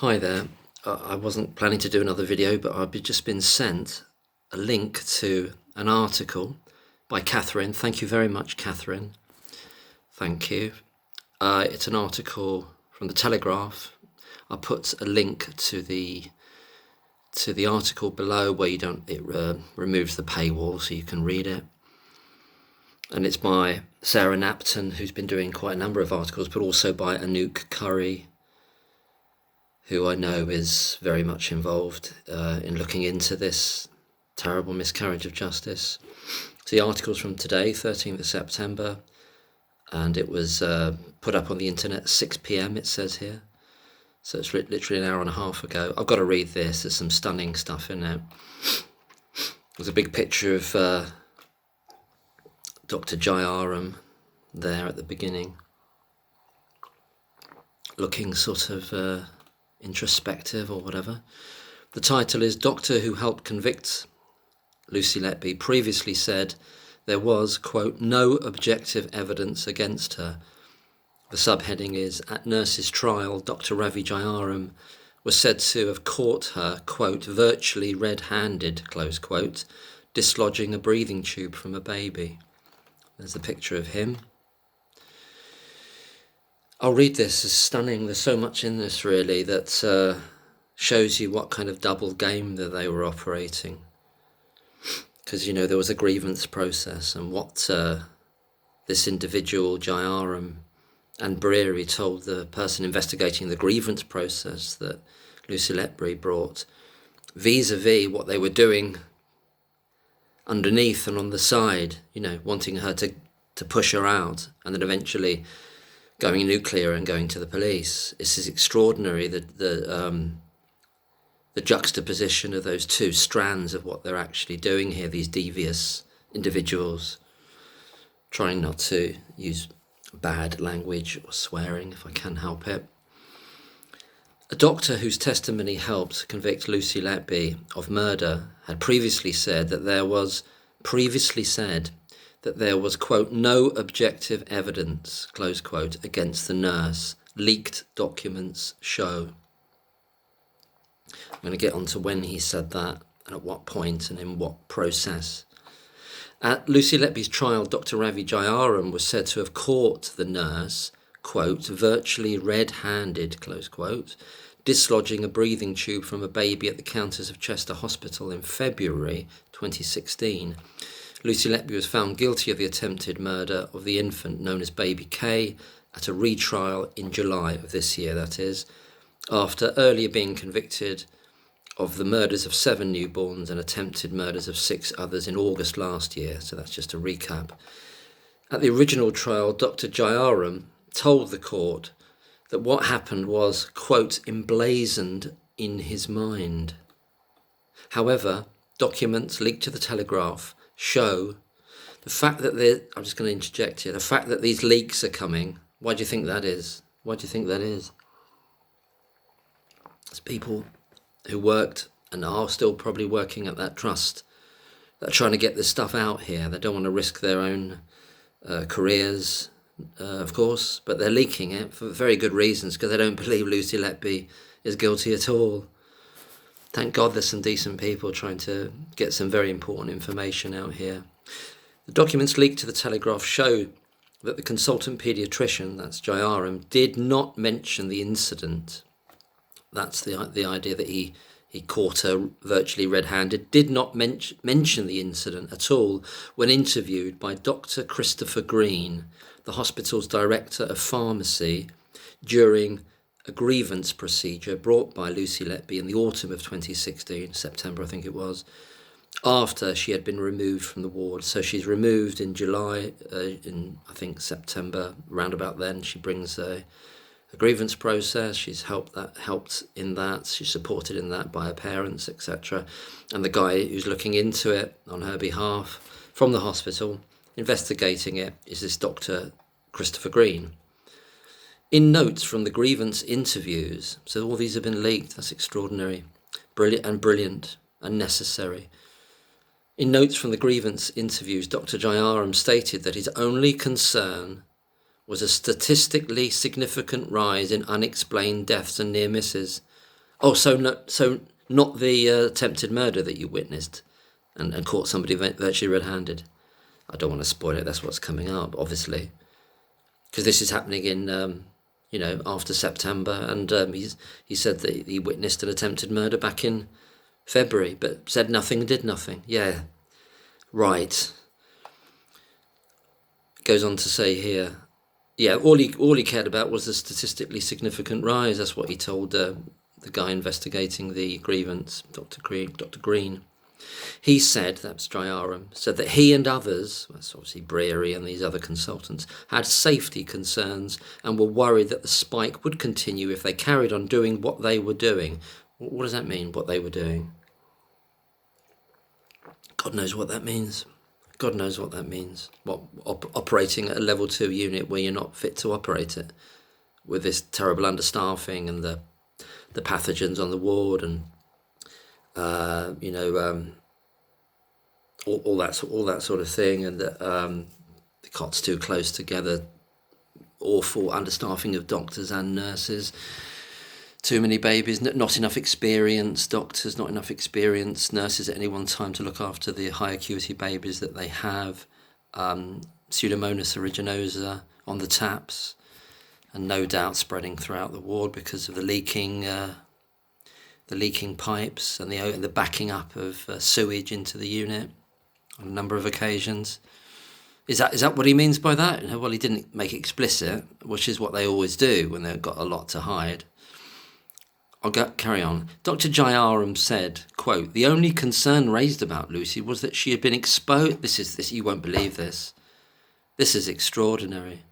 Hi there. I wasn't planning to do another video, but I've just been sent a link to an article by Catherine. Thank you very much, Catherine. Thank you. It's an article from the Telegraph. I'll put a link to the article below where it removes the paywall so you can read it. And it's by Sarah Napton, who's been doing quite a number of articles, but also by Anouk Curry, who I know is very much involved in looking into this terrible miscarriage of justice. So the article's from today, 13th of September, and it was put up on the internet at 6 p.m, it says here. So it's literally an hour and a half ago. I've got to read this, there's some stunning stuff in it. There's a big picture of Dr. Jayaram there at the beginning, looking sort of introspective or whatever. The title is "Doctor Who Helped Convict Lucy Letby Previously Said There Was, quote, no objective evidence against her." The subheading is, "At nurse's trial, Dr. Ravi Jayaram was said to have caught her, quote, virtually red-handed, close quote, dislodging a breathing tube from a baby." There's a picture of him. I'll read this, it's stunning. There's so much in this really that shows you what kind of double game that they were operating. Because, you know, there was a grievance process, and what this individual, Jayaram, and Breary told the person investigating the grievance process that Lucy Letby brought, vis-a-vis what they were doing underneath and on the side, you know, wanting her to push her out, and then eventually going nuclear and going to the police. This is extraordinary, the juxtaposition of those two strands of what they're actually doing here, these devious individuals, trying not to use bad language or swearing if I can help it. A doctor whose testimony helped convict Lucy Letby of murder had previously said that there was, quote, no objective evidence, close quote, against the nurse. Leaked documents show. I'm going to get on to when he said that and at what point and in what process. At Lucy Letby's trial, Dr. Ravi Jayaram was said to have caught the nurse, quote, virtually red-handed, close quote, dislodging a breathing tube from a baby at the counters of Chester Hospital in February 2016. Lucy Letby was found guilty of the attempted murder of the infant known as Baby K at a retrial in July of this year, that is, after earlier being convicted of the murders of 7 newborns and attempted murders of 6 others in August last year. So that's just a recap. At the original trial, Dr. Jayaram told the court that what happened was, quote, emblazoned in his mind. However, documents leaked to the Telegraph show the fact that I'm just going to interject here, the fact that these leaks are coming. Why do you think that is? Why do you think that is? It's people who worked and are still probably working at that trust that are trying to get this stuff out here. They don't want to risk their own careers, of course, but they're leaking it for very good reasons, because they don't believe Lucy Letby is guilty at all. Thank God there's some decent people trying to get some very important information out here. The documents leaked to the Telegraph show that the consultant paediatrician, that's Jayaram, did not mention the incident. That's the idea that he caught her virtually red-handed, did not mention the incident at all when interviewed by Dr. Christopher Green, the hospital's director of pharmacy, during a grievance procedure brought by Lucy Letby in the autumn of 2016, September I think it was, after she had been removed from the ward. So she's removed in July, in I think September, round about then. She brings a grievance process, she's helped in that, she's supported in that by her parents, etc. And the guy who's looking into it on her behalf from the hospital, investigating it, is this Dr. Christopher Green. In notes from the grievance interviews, so all these have been leaked, that's extraordinary, brilliant and necessary. In notes from the grievance interviews, Dr. Jayaram stated that his only concern was a statistically significant rise in unexplained deaths and near misses Oh, so not the attempted murder that you witnessed and caught somebody virtually red-handed. I don't want to spoil it. That's what's coming up, obviously, because this is happening in, after September, and he said that he witnessed an attempted murder back in February, but said nothing and did nothing. Yeah, right. Goes on to say here, yeah, all he cared about was the statistically significant rise. That's what he told the guy investigating the grievance, Dr. Green. He said, that's Jyaram, said that he and others, that's obviously Breary and these other consultants, had safety concerns and were worried that the spike would continue if they carried on doing what they were doing. What does that mean, what they were doing? God knows what that means. God knows what that means. Operating at a level 2 unit where you're not fit to operate it, with this terrible understaffing and the pathogens on the ward and all that sort of thing, and the cots too close together, awful understaffing of doctors and nurses, too many babies, not enough experience, doctors, not enough experience, nurses at any one time to look after the high acuity babies that they have, Pseudomonas aeruginosa on the taps, and no doubt spreading throughout the ward because of the leaking pipes and the backing up of sewage into the unit on a number of occasions. Is that what he means by that? Well, he didn't make it explicit, which is what they always do when they've got a lot to hide. I'll carry on. Dr. Jyaram said, quote, "The only concern raised about Lucy was that she had been exposed." This you won't believe this. This is extraordinary.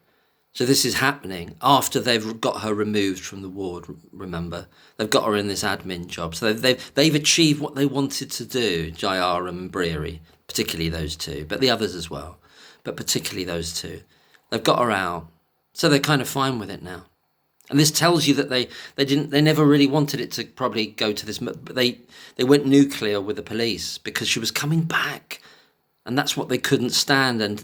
So this is happening after they've got her removed from the ward, remember? They've got her in this admin job. So they've achieved what they wanted to do, Jyaram and Breary, particularly those two, but the others as well, but particularly those two. They've got her out. So they're kind of fine with it now. And this tells you that they never really wanted it to probably go to this, but they went nuclear with the police because she was coming back. And that's what they couldn't stand, and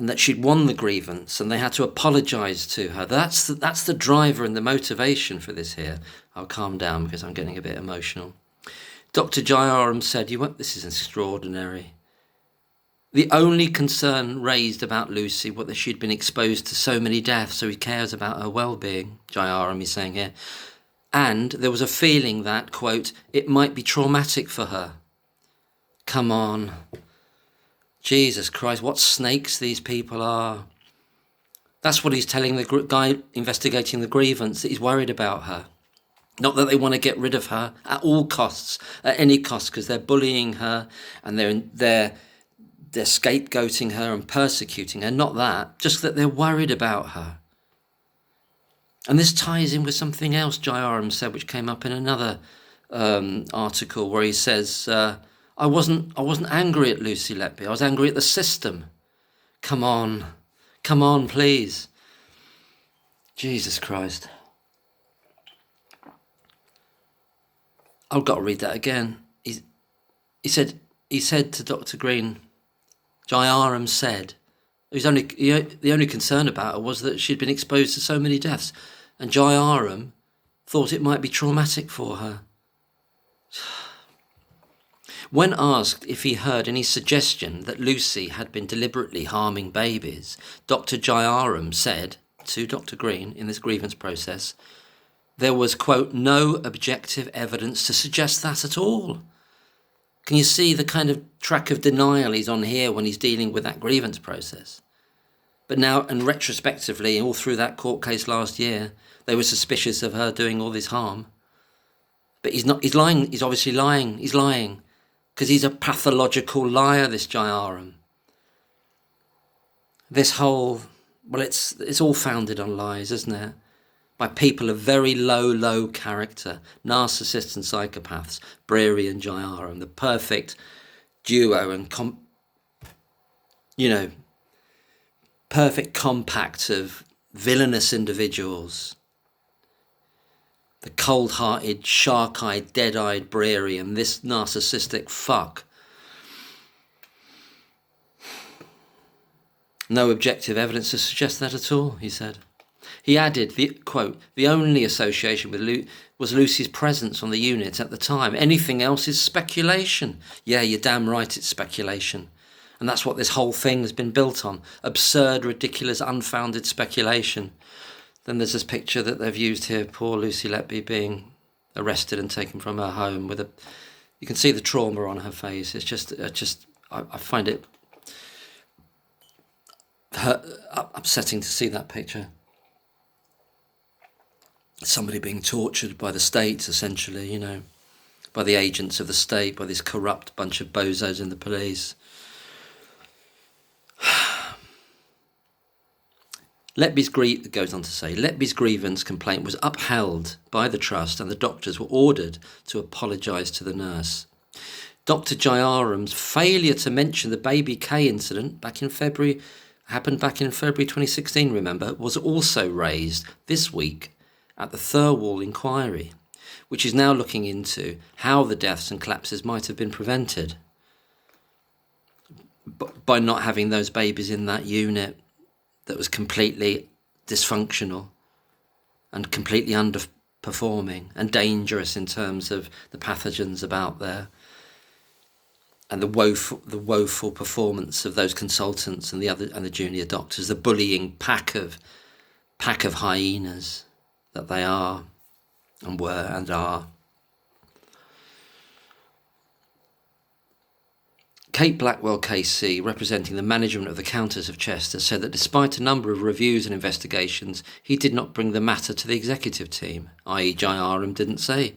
that she'd won the grievance and they had to apologise to her. That's the driver and the motivation for this here. I'll calm down because I'm getting a bit emotional. Dr. Jyaram said, this is extraordinary. The only concern raised about Lucy was that she'd been exposed to so many deaths, so he cares about her well-being, Jyaram is saying here. And there was a feeling that, quote, it might be traumatic for her. Come on. Jesus Christ, what snakes these people are. That's what he's telling the guy investigating the grievance, that he's worried about her. Not that they want to get rid of her at all costs, at any cost, because they're bullying her and they're scapegoating her and persecuting her. Not that, just that they're worried about her. And this ties in with something else Jyaram said, which came up in another article, where he says, I wasn't angry at Lucy Letby. I was angry at the system. Come on, please. Jesus Christ. I've got to read that again. He said to Dr. Green, Jyaram said, the only concern about her was that she'd been exposed to so many deaths, and Jyaram thought it might be traumatic for her. When asked if he heard any suggestion that Lucy had been deliberately harming babies, Dr. Jyaram said to Dr. Green in this grievance process, there was, quote, no objective evidence to suggest that at all. Can you see the kind of track of denial he's on here when he's dealing with that grievance process? But now, and retrospectively, all through that court case last year, they were suspicious of her doing all this harm. But he's lying, he's obviously lying, he's lying. Because he's a pathological liar, this Jyaram. This whole, it's all founded on lies, isn't it? By people of very low character, narcissists and psychopaths, Breary and Jyaram, the perfect duo and perfect compact of villainous individuals. The cold-hearted, shark-eyed, dead-eyed Breary and this narcissistic fuck. No objective evidence to suggest that at all, he said. He added, the only association with was Lucy's presence on the unit at the time. Anything else is speculation. Yeah, you're damn right it's speculation. And that's what this whole thing has been built on. Absurd, ridiculous, unfounded speculation. Then there's this picture that they've used here, poor Lucy Letby being arrested and taken from her home with you can see the trauma on her face. It's just I find it upsetting to see that picture. Somebody being tortured by the state, essentially, by the agents of the state, by this corrupt bunch of bozos in the police. Goes on to say, Letby's grievance complaint was upheld by the trust and the doctors were ordered to apologise to the nurse. Dr. Jayaram's failure to mention the baby K incident happened back in February 2016, remember, was also raised this week at the Thirlwall inquiry, which is now looking into how the deaths and collapses might have been prevented by not having those babies in that unit that was completely dysfunctional and completely underperforming and dangerous in terms of the pathogens about there, and the woeful performance of those consultants and the junior doctors, the bullying pack of hyenas that they are and were and are. Kate Blackwell KC, representing the management of the Countess of Chester, said that despite a number of reviews and investigations, he did not bring the matter to the executive team, i.e. Jayaram didn't say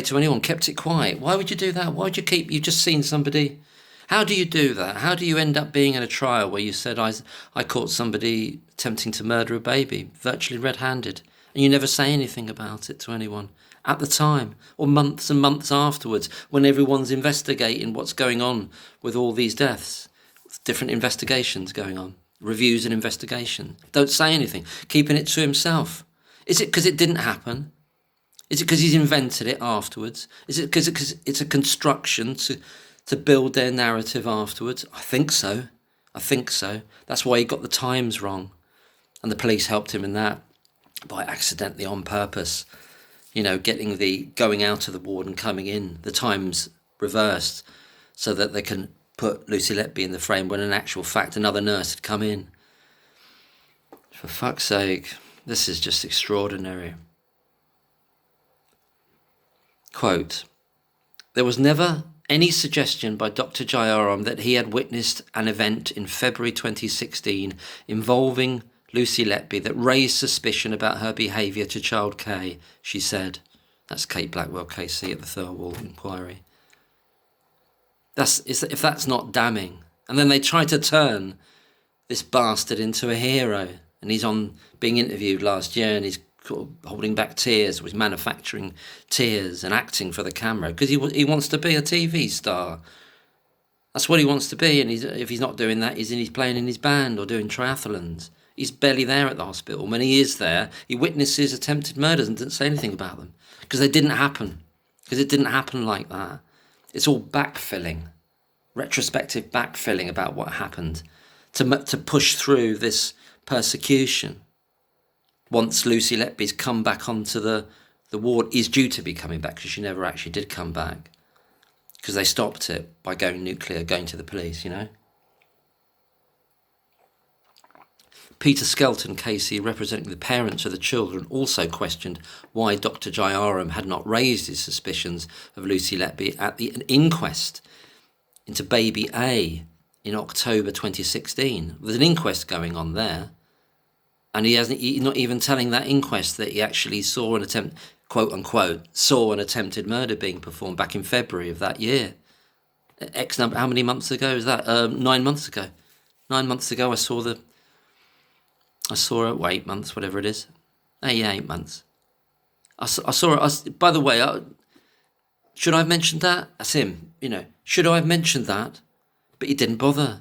to anyone, kept it quiet. Why would you do that? Why would you've just seen somebody? How do you do that? How do you end up being in a trial where you said, I caught somebody attempting to murder a baby, virtually red-handed, and you never say anything about it to anyone at the time, or months and months afterwards, when everyone's investigating what's going on with all these deaths, different investigations going on, reviews and investigation. Don't say anything, keeping it to himself. Is it because it didn't happen? Is it because he's invented it afterwards? Is it because it's a construction to build their narrative afterwards? I think so. That's why he got the times wrong. And the police helped him in that by accidentally, on purpose, getting the going out of the ward and coming in, the times reversed, so that they can put Lucy Letby in the frame when in actual fact another nurse had come in. For fuck's sake, this is just extraordinary. Quote, there was never any suggestion by Dr. Jayaram that he had witnessed an event in February 2016 involving Lucy Letby that raised suspicion about her behaviour to child K, she said. That's Kate Blackwell KC at the Thirlwall inquiry. If that's not damning. And then they try to turn this bastard into a hero. And he's on being interviewed last year and he's holding back tears, or he's manufacturing tears and acting for the camera because he wants to be a TV star. That's what he wants to be, and if he's not doing that, he's playing in his band or doing triathlons. He's barely there at the hospital. When he is there, he witnesses attempted murders and doesn't say anything about them because they didn't happen. Because it didn't happen like that. It's all backfilling, retrospective backfilling about what happened to push through this persecution. Once Lucy Letby's come back onto the ward, is due to be coming back because she never actually did come back because they stopped it by going nuclear, going to the police, Peter Skelton, KC, representing the parents of the children, also questioned why Dr. Jayaram had not raised his suspicions of Lucy Letby at the inquest into baby A in October 2016. There's an inquest going on there. And he's not even telling that inquest that he actually saw an attempt, quote unquote, saw an attempted murder being performed back in February of that year. X number, how many months ago is that? 9 months ago. 9 months ago I saw it, 8 months, whatever it is. 8 months. I saw it, by the way, should I have mentioned that? That's him, Should I have mentioned that? But he didn't bother.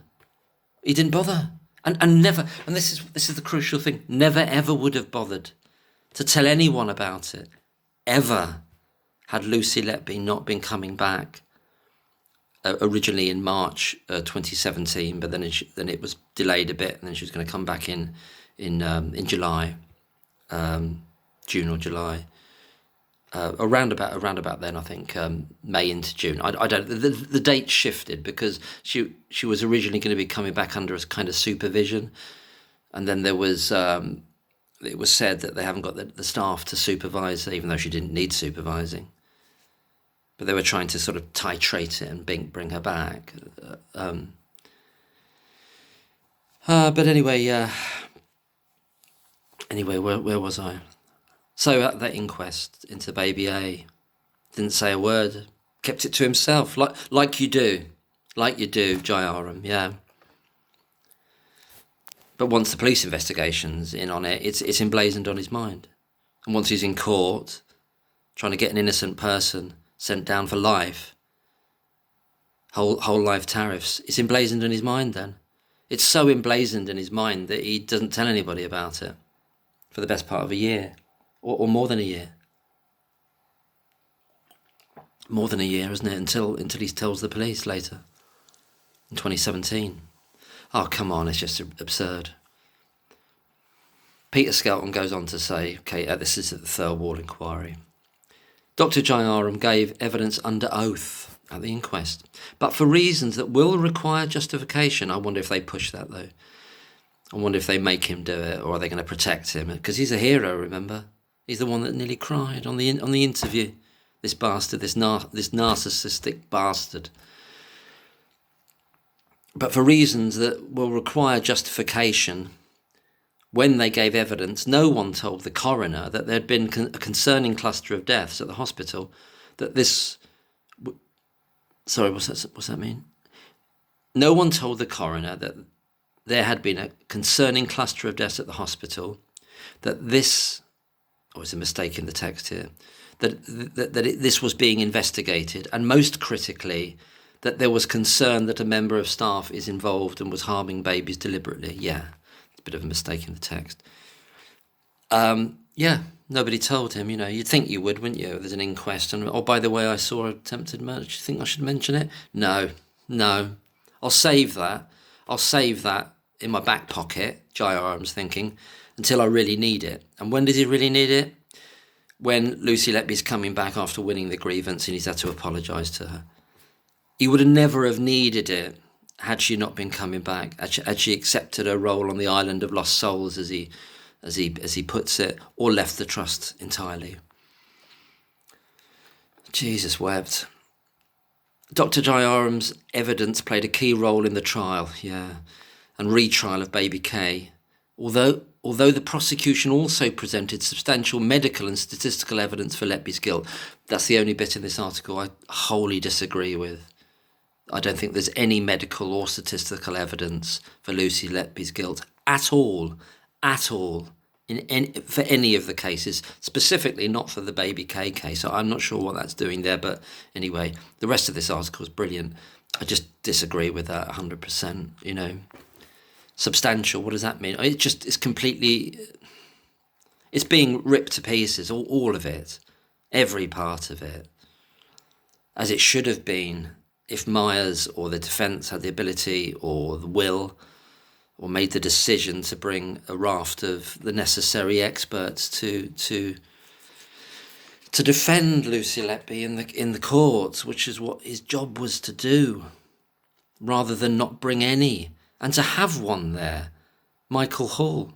And never, and this is the crucial thing, never ever would have bothered to tell anyone about it, ever, had Lucy Letby not been coming back originally in March 2017, but then it was delayed a bit, and then she was going to come back in in July, June or July. Around about then, I think, May into June. I don't. The date shifted because she was originally going to be coming back under a kind of supervision, and then there was it was said that they haven't got the staff to supervise her, even though she didn't need supervising. But they were trying to sort of titrate it and bring her back. But anyway, where was I? So at that inquest into baby A, didn't say a word, kept it to himself, like you do, Jayaram, yeah. But once the police investigation's in on it, it's emblazoned on his mind. And once he's in court, trying to get an innocent person sent down for life, whole life tariffs, it's emblazoned in his mind then. It's so emblazoned in his mind that he doesn't tell anybody about it for the best part of a year. Or more than a year. More than a year, isn't it? Until he tells the police later, in 2017. Oh, come on, it's just absurd. Peter Skelton goes on to say, okay, this is at the Thirlwall inquiry. Dr. Jayaram gave evidence under oath at the inquest, but for reasons that will require justification. I wonder if they push that, though. I wonder if they make him do it, or are they going to protect him? Because he's a hero, remember? He's the one that nearly cried on the interview. This bastard, this narcissistic bastard. But for reasons that will require justification, when they gave evidence, no one told the coroner that there had been a concerning cluster of deaths at the hospital. That this... Sorry, what's that mean? No one told the coroner that there had been a concerning cluster of deaths at the hospital, that this... Oh, it's a mistake in the text here. This was being investigated, and most critically, that there was concern that a member of staff is involved and was harming babies deliberately. Yeah, it's a bit of a mistake in the text. Yeah, nobody told him, You'd think you would, wouldn't you? There's an inquest, and, oh, by the way, I saw attempted murder. Do you think I should mention it? No. I'll save that. In my back pocket, Jayaram's thinking, until I really need it. And when does he really need it? When Lucy Letby's coming back after winning the grievance and he's had to apologise to her. He would have never have needed it had she not been coming back, had she accepted her role on the island of lost souls, as he puts it, or left the trust entirely. Jesus wept. Dr. Jayaram's evidence played a key role in the trial, and retrial of baby K, although the prosecution also presented substantial medical and statistical evidence for Letby's guilt. That's the only bit in this article I wholly disagree with. I don't think there's any medical or statistical evidence for Lucy Letby's guilt at all, for any of the cases, specifically not for the baby K case. So I'm not sure what that's doing there, but anyway, the rest of this article is brilliant. I just disagree with that 100%, Substantial, what does that mean? It's completely, it's being ripped to pieces, all of it, every part of it, as it should have been if Myers or the defence had the ability or the will or made the decision to bring a raft of the necessary experts to defend Lucy Letby in the courts, which is what his job was to do, rather than not bring any. And to have one there, Michael Hall,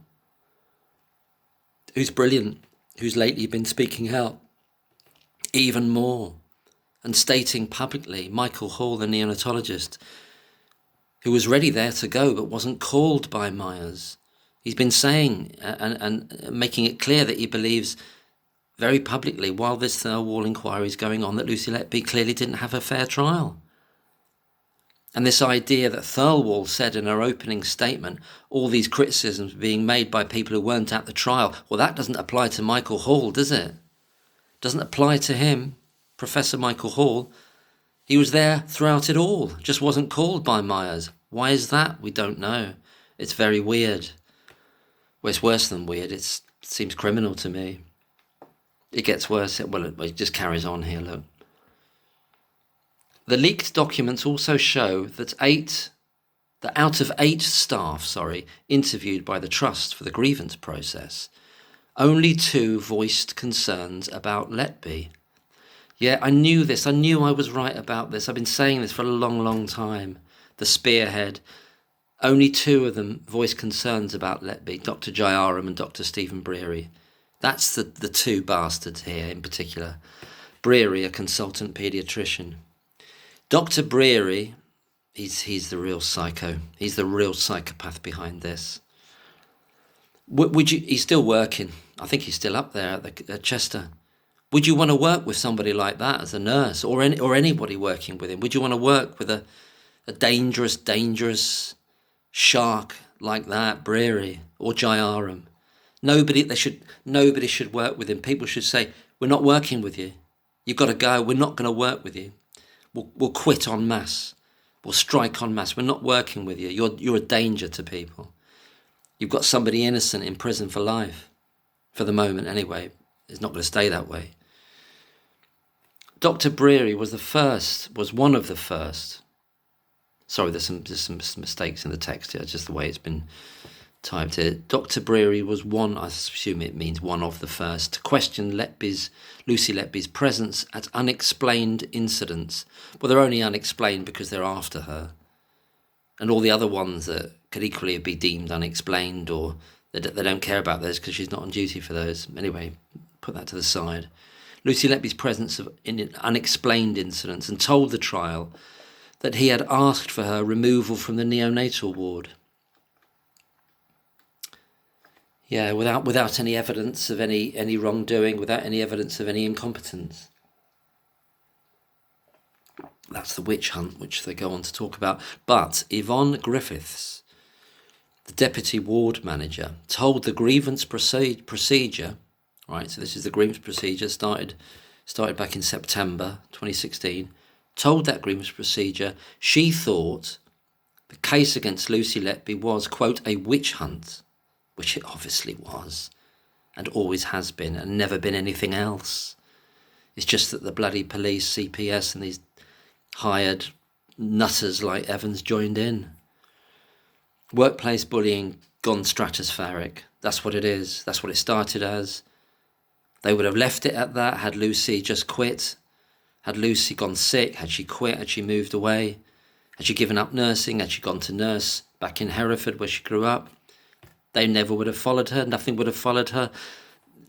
who's brilliant, who's lately been speaking out even more and stating publicly, Michael Hall, the neonatologist, who was ready there to go but wasn't called by Myers. He's been saying and making it clear that he believes very publicly, while this Thirlwall inquiry is going on, that Lucy Letby clearly didn't have a fair trial. And this idea that Thirlwall said in her opening statement, all these criticisms being made by people who weren't at the trial, well, that doesn't apply to Michael Hall, does it? Doesn't apply to him, Professor Michael Hall. He was there throughout it all, just wasn't called by Myers. Why is that? We don't know. It's very weird. Well, it's worse than weird. It seems criminal to me. It gets worse. Well, it just carries on here, look. The leaked documents also show that 8 that out of 8 staff, interviewed by the Trust for the grievance process, only 2 voiced concerns about Letby. Yeah, I knew this. I knew I was right about this. I've been saying this for a long, long time. The spearhead. Only 2 of them voiced concerns about Letby, Dr. Jayaram and Dr. Stephen Breary. That's the 2 bastards here in particular. Breary, a consultant paediatrician. Dr. Breary, he's the real psycho. He's the real psychopath behind this. He's still working. I think he's still up there at Chester. Would you want to work with somebody like that as a nurse, or anybody working with him? Would you want to work with a dangerous shark like that, Breary or Jayaram? Nobody should work with him. People should say, we're not working with you. You've got to go. We're not going to work with you. We'll quit en masse. We'll strike en masse. We're not working with you. You're a danger to people. You've got somebody innocent in prison for life, for the moment anyway. It's not going to stay that way. Dr. Breary was one of the first. Sorry, there's some mistakes in the text here, just the way it's been typed here. Dr. Breary was one, I assume it means one of the first, to question Lucy Letby's presence at unexplained incidents. Well, they're only unexplained because they're after her. And all the other ones that could equally be deemed unexplained, or they don't care about those because she's not on duty for those. Anyway, put that to the side. Lucy Letby's presence in unexplained incidents, and told the trial that he had asked for her removal from the neonatal ward. Yeah, without any evidence of any wrongdoing, without any evidence of any incompetence. That's the witch hunt, which they go on to talk about. But Yvonne Griffiths, the deputy ward manager, told the grievance procedure, right, so this is the grievance procedure, started back in September 2016, told that grievance procedure she thought the case against Lucy Letby was, quote, a witch hunt, which it obviously was, and always has been, and never been anything else. It's just that the bloody police, CPS, and these hired nutters like Evans joined in. Workplace bullying gone stratospheric. That's what it is. That's what it started as. They would have left it at that had Lucy just quit. Had Lucy gone sick, had she quit, had she moved away, had she given up nursing, had she gone to nurse back in Hereford where she grew up, they never would have followed her. Nothing would have followed her.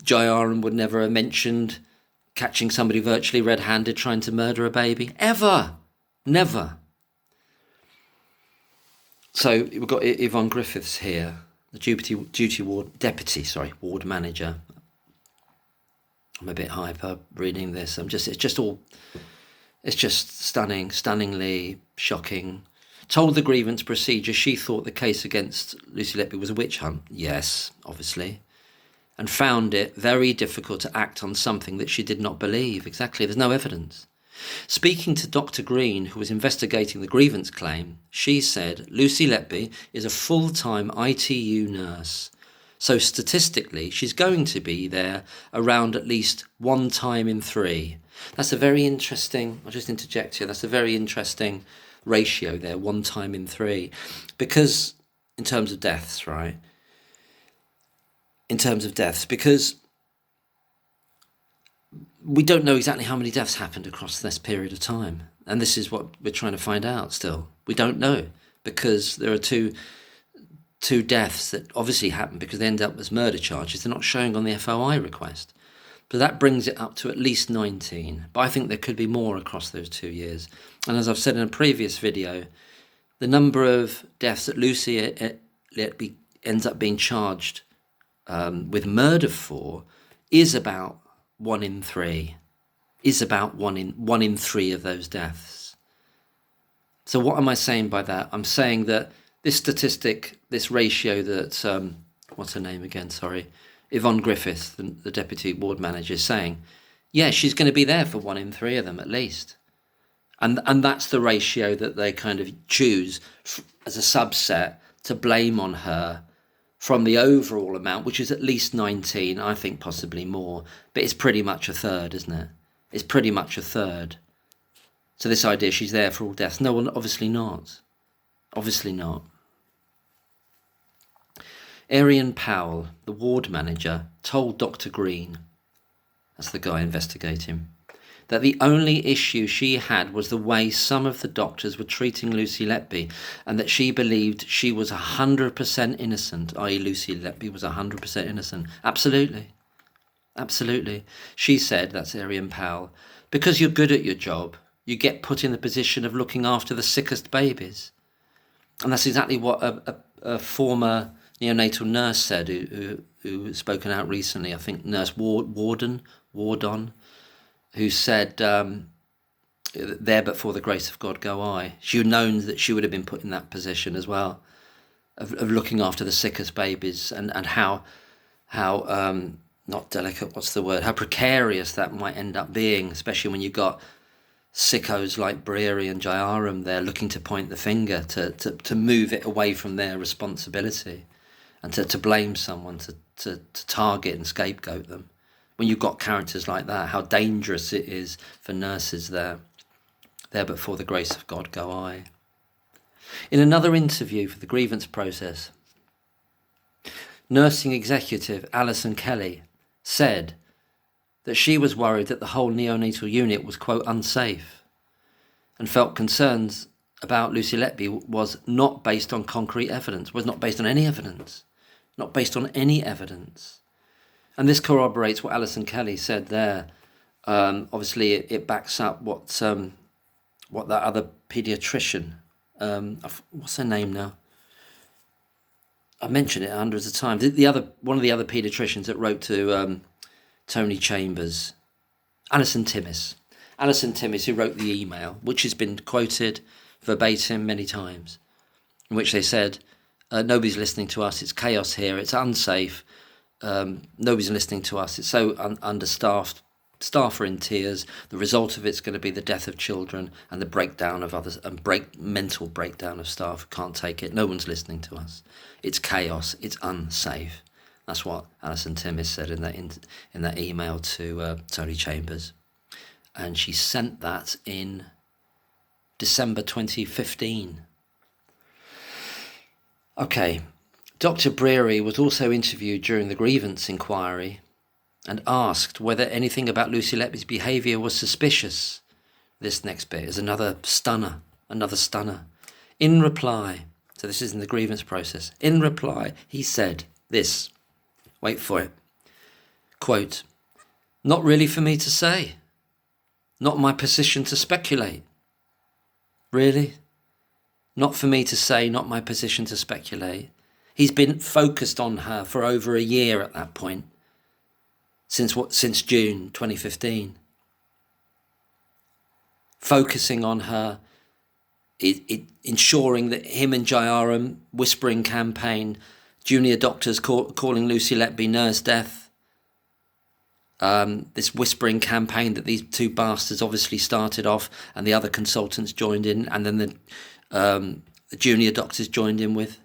Jayaram would never have mentioned catching somebody virtually red-handed trying to murder a baby. Ever. Never. So we've got Yvonne Griffiths here, the ward manager. I'm a bit hyper reading this. It's just stunning, stunningly shocking. Told the grievance procedure she thought the case against Lucy Letby was a witch hunt. Yes, obviously. And found it very difficult to act on something that she did not believe. Exactly, there's no evidence. Speaking to Dr. Green, who was investigating the grievance claim, she said Lucy Letby is a full-time ITU nurse. So statistically, she's going to be there around at least 1 time in 3. That's a very interesting, I'll just interject here, that's a very interesting ratio there, 1 time in 3. Because, in terms of deaths, right? Because we don't know exactly how many deaths happened across this period of time. And this is what we're trying to find out still. We don't know, because there are two deaths that obviously happened because they end up as murder charges. They're not showing on the FOI request. But that brings it up to at least 19. But I think there could be more across those 2 years. And as I've said in a previous video, the number of deaths that Lucy Letby ends up being charged with murder for is about 1 in 3. Is about one in 3 of those deaths. So what am I saying by that? I'm saying that this statistic, this ratio that, what's her name again, sorry, Yvonne Griffiths, the deputy ward manager, is saying, yeah, she's going to be there for 1 in 3 of them at least. And that's the ratio that they kind of choose as a subset to blame on her from the overall amount, which is at least 19, I think possibly more. But it's pretty much a third, isn't it? It's pretty much a third. So this idea she's there for all deaths, no, obviously not. Obviously not. Arian Powell, the ward manager, told Dr. Green, that's the guy investigating, that the only issue she had was the way some of the doctors were treating Lucy Letby, and that she believed she was 100% innocent, i.e. Lucy Letby was 100% innocent. Absolutely. Absolutely. She said, that's Arian Powell, because you're good at your job, you get put in the position of looking after the sickest babies. And that's exactly what a former neonatal nurse said, who has spoken out recently, I think Nurse Wardon, who said, there but for the grace of God go I. She had known that she would have been put in that position as well, of looking after the sickest babies, and how not delicate, what's the word, how precarious that might end up being, especially when you've got sickos like Breary and Jayaram there looking to point the finger, to move it away from their responsibility, and to blame someone, to target and scapegoat them. When you've got characters like that, how dangerous it is for nurses there. There but for the grace of God go I. In another interview for the grievance process, nursing executive Alison Kelly said that she was worried that the whole neonatal unit was, quote, unsafe, and felt concerns about Lucy Letby was not based on concrete evidence, was not based on any evidence, not based on any evidence. And this corroborates what Alison Kelly said there. Obviously, it backs up what that other paediatrician, what's her name now? I mentioned it hundreds of times. One of the other paediatricians that wrote to Tony Chambers, Alison Timmis, who wrote the email, which has been quoted verbatim many times, in which they said, nobody's listening to us, it's chaos here, it's unsafe, nobody's listening to us, it's so understaffed, staff are in tears, the result of it's going to be the death of children and the breakdown of others, and mental breakdown of staff who can't take it, no one's listening to us, it's chaos, it's unsafe. That's what Alison Timmis said in that email to Tony Chambers. And she sent that in December 2015. Okay, Dr. Breary was also interviewed during the grievance inquiry and asked whether anything about Lucy Letby's behaviour was suspicious. This next bit is another stunner. In reply, so this is in the grievance process, in reply, he said this, wait for it, quote, "Not really for me to say. Not my position to speculate." Really? Not for me to say, not my position to speculate. He's been focused on her for over a year at that point, since June 2015. Focusing on her, ensuring that him and Jayaram, whispering campaign, junior doctors calling Lucy Letby nurse death, this whispering campaign that these two bastards obviously started off and the other consultants joined in, and then the junior doctors joined in with.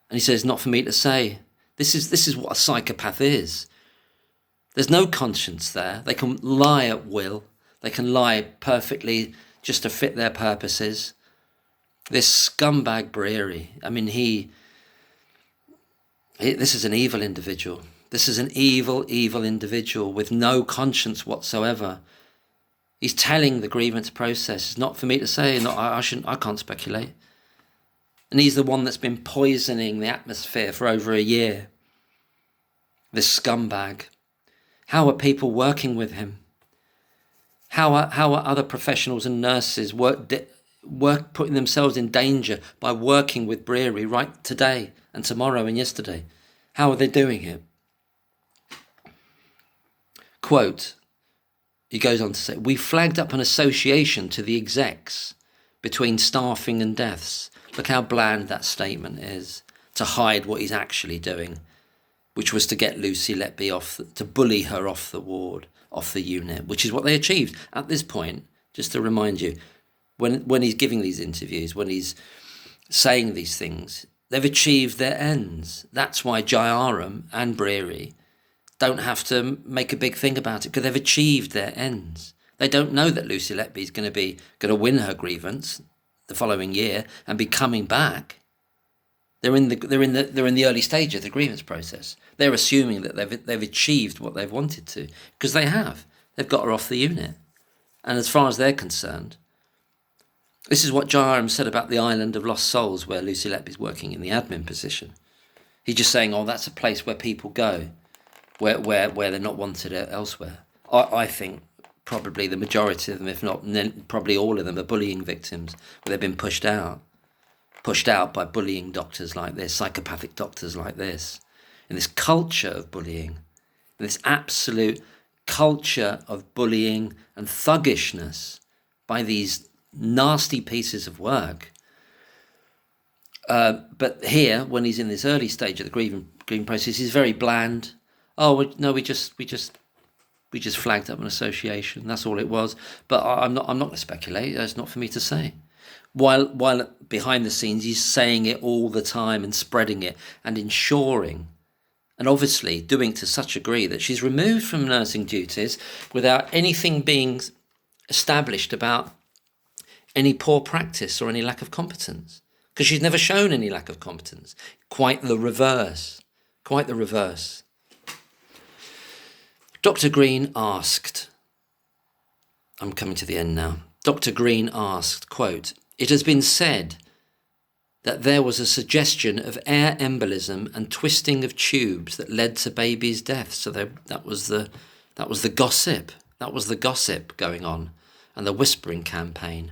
And he says, not for me to say. This is what a psychopath is. There's no conscience there. They can lie at will. They can lie perfectly just to fit their purposes. This scumbag Breary, I mean, this is an evil individual. This is an evil individual with no conscience whatsoever. He's telling the grievance process, it's not for me to say, I can't speculate. And he's the one that's been poisoning the atmosphere for over a year. This scumbag. How are people working with him? How are other professionals and nurses putting themselves in danger by working with Breary right today and tomorrow and yesterday? How are they doing it? Quote, he goes on to say, "We flagged up an association to the execs between staffing and deaths." Look how bland that statement is, to hide what he's actually doing, which was to get Lucy Letby to bully her off the ward, off the unit, which is what they achieved. At this point, just to remind you, when he's giving these interviews, when he's saying these things, they've achieved their ends. That's why Jayaram and Breary don't have to make a big thing about it, because they've achieved their ends. They don't know that Lucy Letby is going to win her grievance. the following year and be coming back. They're in the early stage of the grievance process. They're assuming that they've achieved what they've wanted to, because they have. They've got her off the unit. And as far as they're concerned, this is what J.R.M. said about the island of lost souls where Lucy Letby's working in the admin position. He's just saying, oh, that's a place where people go, where they're not wanted elsewhere. I think probably the majority of them, if not probably all of them, are bullying victims where they've been pushed out by bullying doctors like this, psychopathic doctors like this, in this culture of bullying, in this absolute culture of bullying and thuggishness by these nasty pieces of work. But here, when he's in this early stage of the grieving process, he's very bland. Oh no, we just flagged up an association. That's all it was. But I'm not going to speculate. That's not for me to say. While behind the scenes, he's saying it all the time and spreading it and ensuring, and obviously doing to such a degree that she's removed from nursing duties without anything being established about any poor practice or any lack of competence, because she's never shown any lack of competence. Quite the reverse. Quite the reverse. Dr. Green asked, I'm coming to the end now. Dr. Green asked, quote, "It has been said that there was a suggestion of air embolism and twisting of tubes that led to baby's death." So that was the gossip. That was the gossip going on, and the whispering campaign.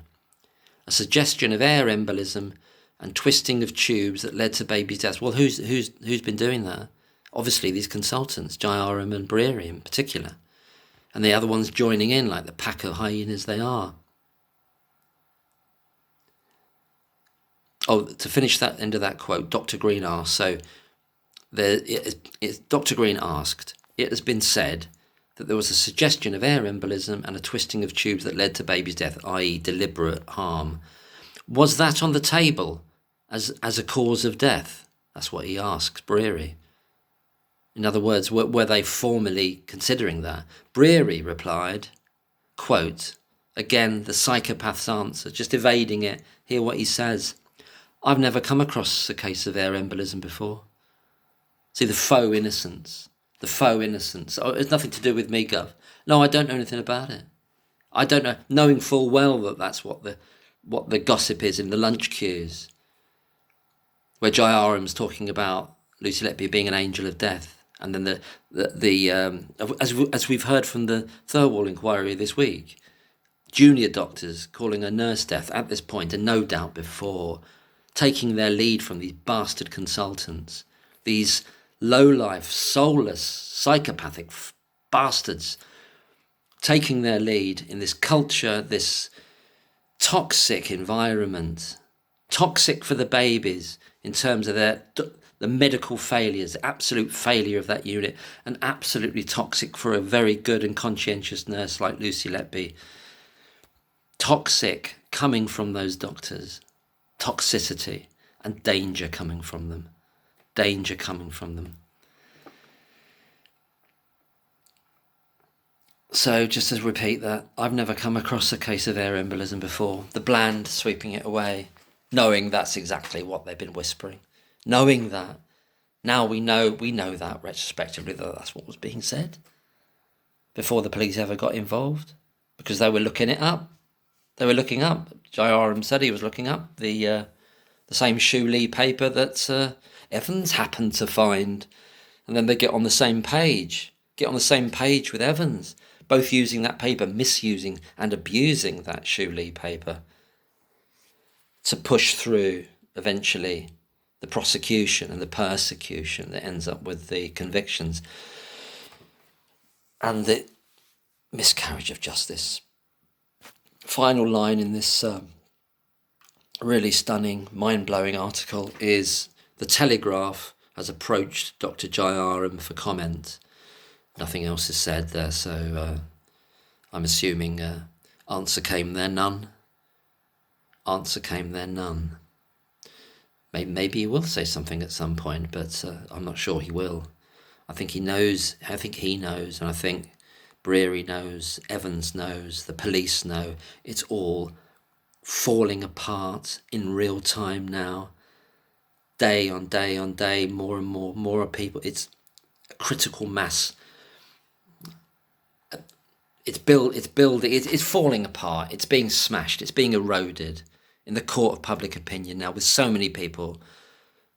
A suggestion of air embolism and twisting of tubes that led to baby's death. Well, who's been doing that? Obviously, these consultants, J.R.M. and Breary in particular, and the other ones joining in like the pack of hyenas they are. Oh, to finish that end of that quote, Dr. Green asked, Dr. Green asked, "It has been said that there was a suggestion of air embolism and a twisting of tubes that led to baby's death, i.e. deliberate harm. Was that on the table as a cause of death?" That's what he asked Breary. In other words, were they formally considering that? Breary replied, quote, again, the psychopath's answer, just evading it, hear what he says. "I've never come across a case of air embolism before." See, the faux innocence. Oh, it's nothing to do with me, Gov. No, I don't know anything about it. I don't know, knowing full well that that's what the gossip is in the lunch queues, where J.R.M.'s talking about Lucy Letby being an angel of death. And then as we've heard from the Thirlwall inquiry this week, junior doctors calling her nurse death at this point, and no doubt before, taking their lead from these bastard consultants, these low-life, soulless, psychopathic bastards, taking their lead in this culture, this toxic environment, toxic for the babies in terms of the medical failures, the absolute failure of that unit, and absolutely toxic for a very good and conscientious nurse like Lucy Letby. Toxic coming from those doctors. Toxicity and danger coming from them. Danger coming from them. So just to repeat that, I've never come across a case of air embolism before. The bland sweeping it away, knowing that's exactly what they've been whispering. Knowing that, now we know that retrospectively that that's what was being said before the police ever got involved, because they were looking it up. They were looking up. J.R.M. said he was looking up the same Shoe Lee paper that Evans happened to find, and then they get on the same page with Evans, both using that paper, misusing and abusing that Shoe Lee paper to push through eventually the prosecution and the persecution that ends up with the convictions and the miscarriage of justice. Final line in this really stunning, mind-blowing article is the Telegraph has approached Dr. J.R.M. for comment. Nothing else is said there, so I'm assuming answer came there none. Answer came there none. Maybe he will say something at some point, but I'm not sure he will. I think he knows, and I think Breary knows, Evans knows, the police know. It's all falling apart in real time now, day on day on day, more and more people. It's a critical mass. It's falling apart. It's being smashed. It's being eroded in the court of public opinion now, with so many people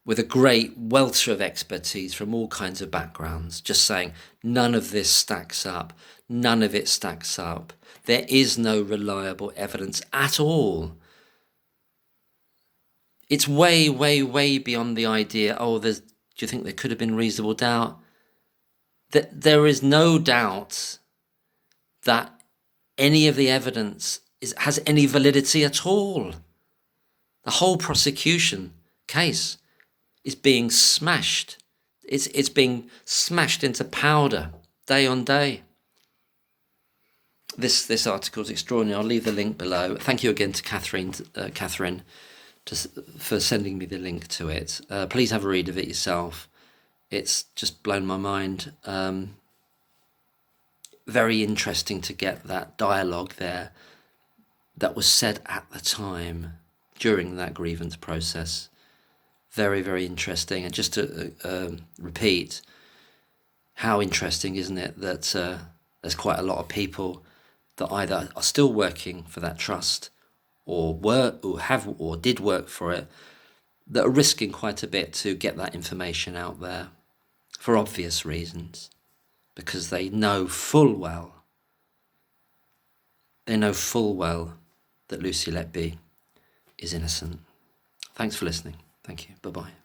with a great welter of expertise from all kinds of backgrounds, just saying none of this stacks up. None of it stacks up. There is no reliable evidence at all. It's way, way, way beyond the idea, do you think there could have been reasonable doubt? There is no doubt that any of the evidence has any validity at all. The whole prosecution case is being smashed. It's being smashed into powder day on day. This article is extraordinary. I'll leave the link below. Thank you again to Catherine for sending me the link to it. Please have a read of it yourself. It's just blown my mind. Very interesting to get that dialogue there that was said at the time during that grievance process. Very, very interesting. And just to repeat, how interesting, isn't it, that there's quite a lot of people that either are still working for that trust or did work for it, that are risking quite a bit to get that information out there for obvious reasons, because they know full well that Lucy Letby is innocent. Thanks for listening. Thank you. Bye-bye.